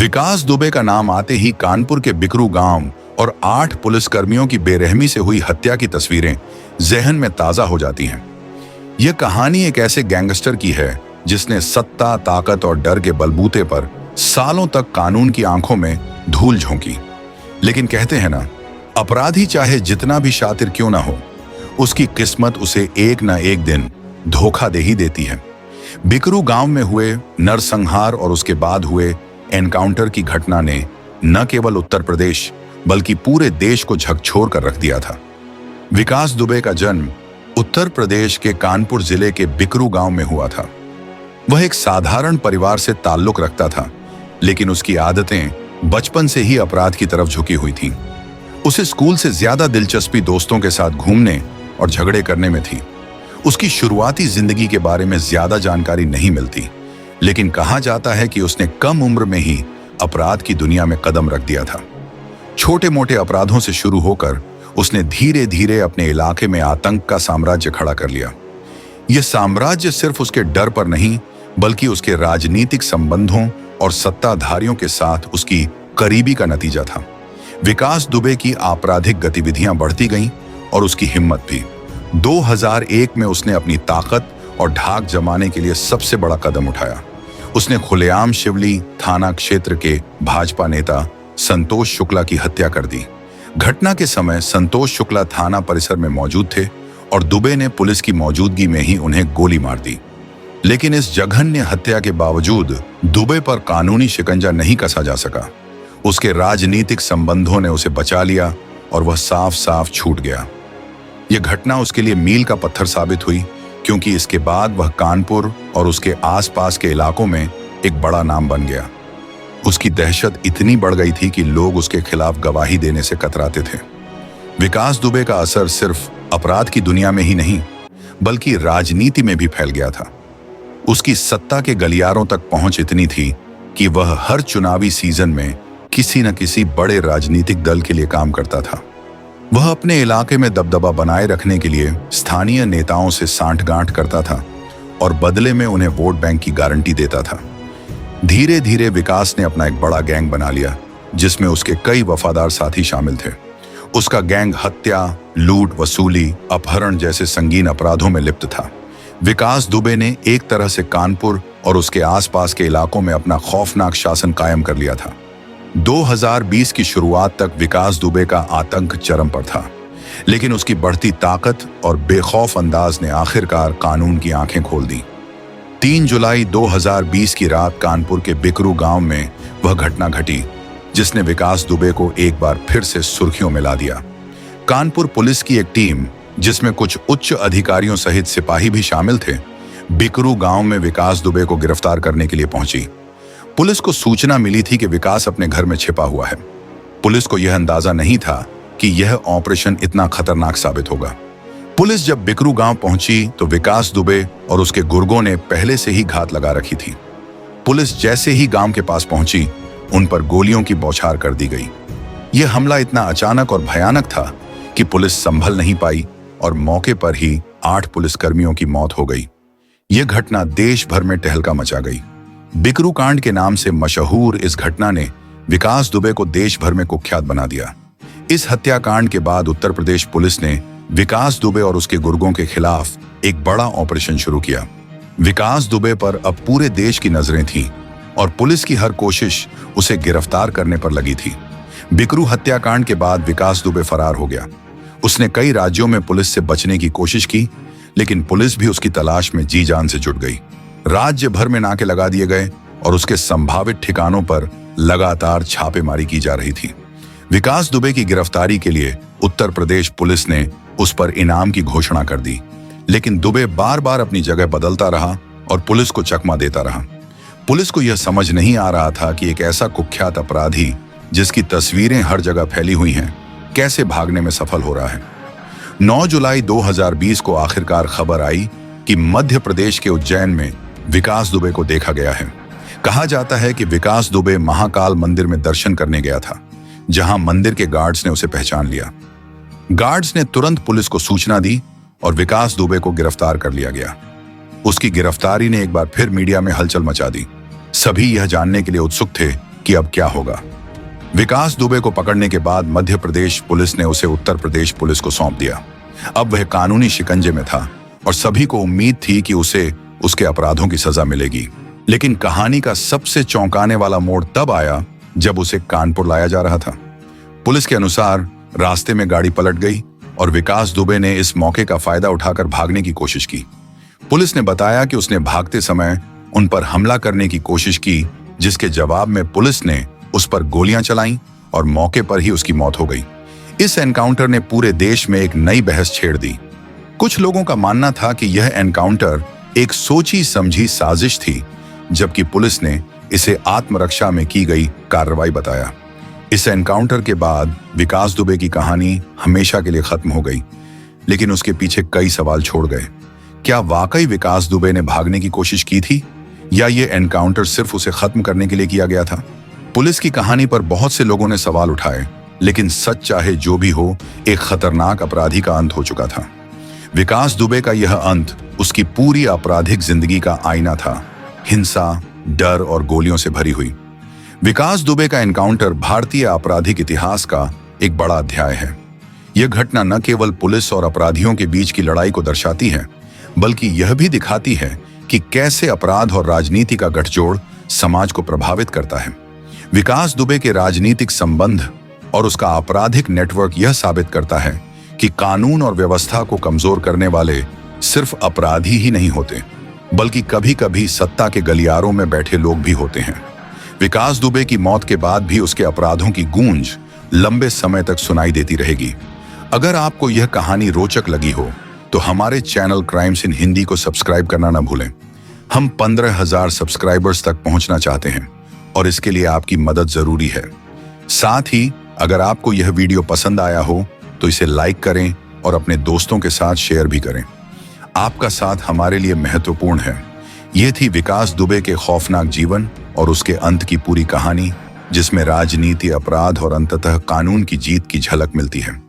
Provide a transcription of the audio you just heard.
विकास दुबे का नाम आते ही कानपुर के बिकरू गांव और 8 पुलिसकर्मियों की बेरहमी से हुई हत्या की तस्वीरें जहन में ताजा हो जाती हैं। यह कहानी एक ऐसे गैंगस्टर की है जिसने सत्ता, ताकत और डर के बलबूते पर सालों तक कानून की आंखों में धूल झोंकी। लेकिन कहते हैं ना, अपराधी चाहे जितना भी शातिर क्यों ना हो, उसकी किस्मत उसे एक न एक दिन धोखा दे ही देती है। बिकरू गांव में हुए नरसंहार और उसके बाद हुए एनकाउंटर की घटना ने न केवल उत्तर प्रदेश बल्कि पूरे देश को झकझोर कर रख दिया था। विकास दुबे का जन्म उत्तर प्रदेश के कानपुर जिले के बिकरू गांव में हुआ था। वह एक साधारण परिवार से ताल्लुक रखता था, लेकिन उसकी आदतें बचपन से ही अपराध की तरफ झुकी हुई थीं। उसे स्कूल से ज्यादा दिलचस्पी दोस्तों के साथ घूमने और झगड़े करने में थी। उसकी शुरुआती जिंदगी के बारे में ज्यादा जानकारी नहीं मिलती, लेकिन कहा जाता है कि उसने कम उम्र में ही अपराध की दुनिया में कदम रख दिया था। छोटे मोटे अपराधों से शुरू होकर उसने धीरे धीरे अपने इलाके में आतंक का साम्राज्य खड़ा कर लिया। यह साम्राज्य सिर्फ उसके डर पर नहीं, बल्कि उसके राजनीतिक संबंधों और सत्ताधारियों के साथ उसकी करीबी का नतीजा था। विकास दुबे की आपराधिक गतिविधियां बढ़ती गईं और उसकी हिम्मत भी। 2001 में उसने अपनी ताकत और ढाक जमाने के लिए सबसे बड़ा कदम उठाया। उसने खुलेआम शिवली थाना क्षेत्र के भाजपा नेता संतोष शुक्ला की हत्या कर दी। घटना के समय संतोष शुक्ला थाना परिसर में मौजूद थे और दुबे ने पुलिस की मौजूदगी में ही उन्हें गोली मार दी। लेकिन इस जघन्य हत्या के बावजूद दुबे पर कानूनी शिकंजा नहीं कसा जा सका। उसके राजनीतिक संबंधों ने उसे बचा लिया और वह साफ साफ छूट गया। यह घटना उसके लिए मील का पत्थर साबित हुई, क्योंकि इसके बाद वह कानपुर और उसके आसपास के इलाकों में एक बड़ा नाम बन गया। उसकी दहशत इतनी बढ़ गई थी कि लोग उसके खिलाफ गवाही देने से कतराते थे। विकास दुबे का असर सिर्फ अपराध की दुनिया में ही नहीं, बल्कि राजनीति में भी फैल गया था। उसकी सत्ता के गलियारों तक पहुंच इतनी थी कि वह हर चुनावी सीजन में किसी न किसी बड़े राजनीतिक दल के लिए काम करता था। वह अपने इलाके में दबदबा बनाए रखने के लिए स्थानीय नेताओं से सांठगांठ करता था और बदले में उन्हें वोट बैंक की गारंटी देता था। धीरे धीरे विकास ने अपना एक बड़ा गैंग बना लिया, जिसमें उसके कई वफादार साथी शामिल थे। उसका गैंग हत्या, लूट, वसूली, अपहरण जैसे संगीन अपराधों में लिप्त था। विकास दुबे ने एक तरह से कानपुर और उसके आसपास के इलाकों में अपना खौफनाक शासन कायम कर लिया था। 2020 की शुरुआत तक विकास दुबे का आतंक चरम पर था, लेकिन उसकी बढ़ती ताकत और बेखौफ अंदाज ने आखिरकार कानून की आंखें खोल दी। 3 जुलाई 2020 की रात कानपुर के बिकरू गांव में वह घटना घटी जिसने विकास दुबे को एक बार फिर से सुर्खियों में ला दिया। कानपुर पुलिस की एक टीम, जिसमें कुछ उच्च अधिकारियों सहित सिपाही भी शामिल थे, बिकरू गांव में विकास दुबे को गिरफ्तार करने के लिए पहुंची। पुलिस को सूचना मिली थी कि विकास अपने घर में छिपा हुआ है। पुलिस को यह अंदाजा नहीं था कि यह ऑपरेशन इतना खतरनाक साबित होगा। पुलिस जब बिकरू गांव पहुंची तो विकास दुबे और उसके गुर्गों ने पहले से ही घात लगा रखी थी। पुलिस जैसे ही गांव के पास पहुंची, उन पर गोलियों की बौछार कर दी गई। यह हमला इतना अचानक और भयानक था कि पुलिस संभल नहीं पाई और मौके पर ही 8 पुलिसकर्मियों की मौत हो गई। यह घटना देश भर में टहलका मचा गई। बिकरू कांड के नाम से मशहूर इस घटना ने विकास दुबे को देश भर में कुख्यात बना दिया। इस हत्याकांड के बाद उत्तर प्रदेश पुलिस ने विकास दुबे और उसके गुर्गों के खिलाफ एक बड़ा ऑपरेशन शुरू किया। विकास दुबे पर अब पूरे देश की नजरें थीं और पुलिस की हर कोशिश उसे गिरफ्तार करने पर लगी थी। बिकरू हत्याकांड के बाद विकास दुबे फरार हो गया। उसने कई राज्यों में पुलिस से बचने की कोशिश की, लेकिन पुलिस भी उसकी तलाश में जी जान से जुट गई। राज्य भर में नाके लगा दिए गए और उसके संभावित ठिकानों पर लगातार छापेमारी की जा रही थी। विकास दुबे की गिरफ्तारी के लिए उत्तर प्रदेश पुलिस ने उस पर इनाम की घोषणा कर दी, लेकिन दुबे बार बार अपनी जगह बदलता रहा और पुलिस को चकमा देता रहा। पुलिस को यह समझ नहीं आ रहा था कि एक ऐसा कुख्यात अपराधी, जिसकी तस्वीरें हर जगह फैली हुई हैं, कैसे भागने में सफल हो रहा है। 9 जुलाई 2020 को आखिरकार खबर आई कि मध्य प्रदेश के उज्जैन में विकास दुबे को देखा गया है। कहा जाता है कि विकास दुबे महाकाल मंदिर में दर्शन करने गया था, जहां मंदिर के गार्ड्स ने उसे पहचान लिया। गार्ड्स ने तुरंत पुलिस को सूचना दी और विकास दुबे को गिरफ्तार कर लिया गया। उसकी गिरफ्तारी ने एक बार फिर मीडिया में हलचल मचा दी। सभी यह जानने के लिए उत्सुक थे कि अब क्या होगा। विकास दुबे को पकड़ने के बाद मध्य प्रदेश पुलिस ने उसे उत्तर प्रदेश पुलिस को सौंप दिया। अब वह कानूनी शिकंजे में था और सभी को उम्मीद थी कि उसे उसके अपराधों की सजा मिलेगी। लेकिन कहानी का सबसे चौंकाने वाला मोड़ तब आया जब उसे कानपुर लाया जा रहा था। पुलिस के अनुसार रास्ते में गाड़ी पलट गई और विकास दुबे ने इस मौके का फायदा उठाकर भागने की कोशिश की। पुलिस ने बताया कि उसने भागते समय उन पर हमला करने की कोशिश की, जिसके जवाब में पुलिस ने उस पर गोलियां चलाईं और मौके पर ही उसकी मौत हो गई। इस एनकाउंटर ने पूरे देश में एक नई बहस छेड़ दी। कुछ लोगों का मानना था कि यह एनकाउंटर एक सोची समझी साजिश थी, जबकि पुलिस ने इसे आत्मरक्षा में की गई कार्रवाई बताया। इस एनकाउंटर के बाद विकास दुबे की कहानी हमेशा के लिए खत्म हो गई, लेकिन उसके पीछे कई सवाल छोड़ गए। क्या वाकई विकास दुबे ने भागने की कोशिश की थी, या यह एनकाउंटर सिर्फ उसे खत्म करने के लिए किया गया था? पुलिस की कहानी पर बहुत से लोगों ने सवाल उठाए, लेकिन सच चाहे जो भी हो, एक खतरनाक अपराधी का अंत हो चुका था। विकास दुबे का यह अंत उसकी पूरी आपराधिक जिंदगी का आईना था, हिंसा, डर और गोलियों से भरी हुई। विकास दुबे का एनकाउंटर भारतीय आपराधिक इतिहास का एक बड़ा अध्याय है। यह घटना न केवल पुलिस और अपराधियों के बीच की लड़ाई को दर्शाती है, बल्कि यह भी दिखाती है कि कैसे अपराध और राजनीति का गठजोड़ समाज को प्रभावित करता है। विकास दुबे के राजनीतिक संबंध और उसका आपराधिक नेटवर्क यह साबित करता है कि कानून और व्यवस्था को कमजोर करने वाले सिर्फ अपराधी ही नहीं होते, बल्कि कभी-कभी सत्ता के गलियारों में बैठे लोग भी होते हैं। विकास दुबे की मौत के बाद भी उसके अपराधों की गूंज लंबे समय तक सुनाई देती रहेगी। अगर आपको यह कहानी रोचक लगी हो तो हमारे चैनल क्राइम्स इन हिंदी को सब्सक्राइब करना ना भूलें। हम 15,000 सब्सक्राइबर्स तक पहुंचना चाहते हैं और इसके लिए आपकी मदद जरूरी है। साथ ही अगर आपको यह वीडियो पसंद आया हो तो इसे लाइक करें और अपने दोस्तों के साथ शेयर भी करें। आपका साथ हमारे लिए महत्वपूर्ण है। यह थी विकास दुबे के खौफनाक जीवन और उसके अंत की पूरी कहानी, जिसमें राजनीति, अपराध और अंततः कानून की जीत की झलक मिलती है।